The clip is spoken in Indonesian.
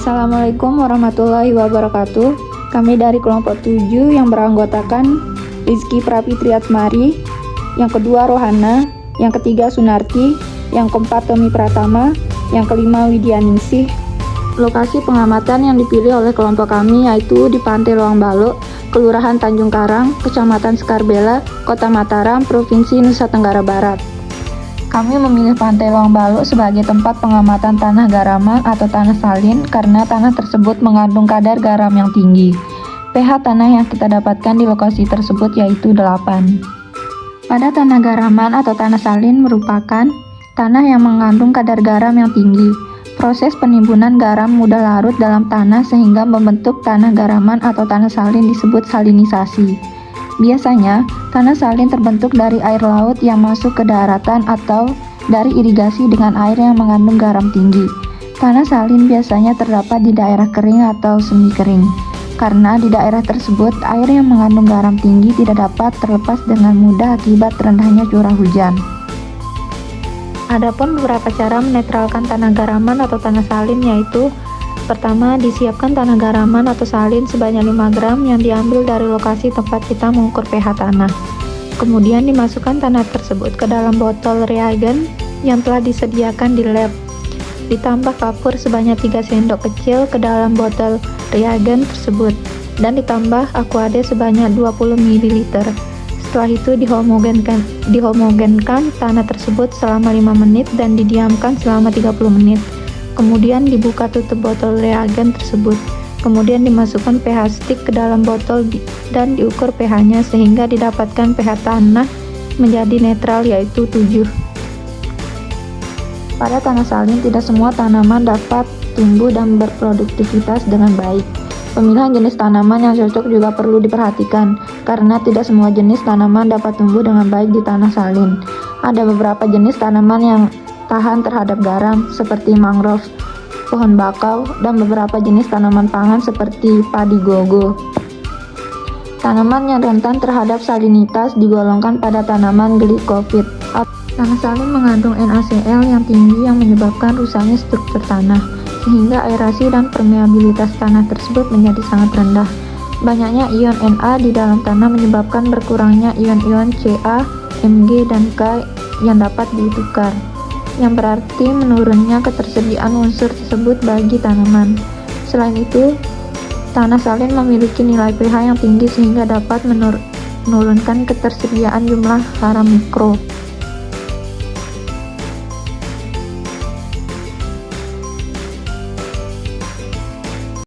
Assalamualaikum warahmatullahi wabarakatuh. Kami dari kelompok 7 yang beranggotakan Rizky Prafitri Asmari, yang kedua Rohana, yang ketiga Sunarti, yang keempat Tommy Pratama, yang kelima Widyaningsih. Lokasi pengamatan yang dipilih oleh kelompok kami yaitu di Pantai Loang Balok, Kelurahan Tanjung Karang, Kecamatan Sekarbela, Kota Mataram, Provinsi Nusa Tenggara Barat. Kami memilih Pantai Loang Balok sebagai tempat pengamatan tanah garaman atau tanah salin karena tanah tersebut mengandung kadar garam yang tinggi. pH tanah yang kita dapatkan di lokasi tersebut yaitu 8. Pada tanah garaman atau tanah salin merupakan tanah yang mengandung kadar garam yang tinggi. Proses penimbunan garam mudah larut dalam tanah sehingga membentuk tanah garaman atau tanah salin disebut salinisasi. Biasanya, tanah salin terbentuk dari air laut yang masuk ke daratan atau dari irigasi dengan air yang mengandung garam tinggi. Tanah salin biasanya terdapat di daerah kering atau semi kering. Karena di daerah tersebut, air yang mengandung garam tinggi tidak dapat terlepas dengan mudah akibat rendahnya curah hujan. Adapun beberapa cara menetralkan tanah garaman atau tanah salin yaitu: pertama, disiapkan tanah garaman atau salin sebanyak 5 gram yang diambil dari lokasi tempat kita mengukur pH tanah. Kemudian dimasukkan tanah tersebut ke dalam botol reagen yang telah disediakan di lab. Ditambah kapur sebanyak 3 sendok kecil ke dalam botol reagen tersebut dan ditambah aquade sebanyak 20 ml. Setelah itu dihomogenkan tanah tersebut selama 5 menit dan didiamkan selama 30 menit. Kemudian dibuka tutup botol reagen tersebut. Kemudian dimasukkan pH stick ke dalam botol dan diukur pH-nya sehingga didapatkan pH tanah menjadi netral yaitu 7. Pada tanah salin tidak semua tanaman dapat tumbuh dan berproduktivitas dengan baik. Pemilihan jenis tanaman yang cocok juga perlu diperhatikan karena tidak semua jenis tanaman dapat tumbuh dengan baik di tanah salin. Ada beberapa jenis tanaman yang tahan terhadap garam seperti mangrove, pohon bakau, dan beberapa jenis tanaman pangan seperti padi gogo. Tanaman yang rentan terhadap salinitas digolongkan pada tanaman glycophyt. Tanah salin mengandung NaCl yang tinggi yang menyebabkan rusaknya struktur tanah, sehingga aerasi dan permeabilitas tanah tersebut menjadi sangat rendah. Banyaknya ion Na di dalam tanah menyebabkan berkurangnya ion-ion Ca, Mg, dan K yang dapat ditukar, yang berarti menurunnya ketersediaan unsur tersebut bagi tanaman. Selain itu, tanah salin memiliki nilai pH yang tinggi sehingga dapat menurunkan ketersediaan jumlah hara mikro.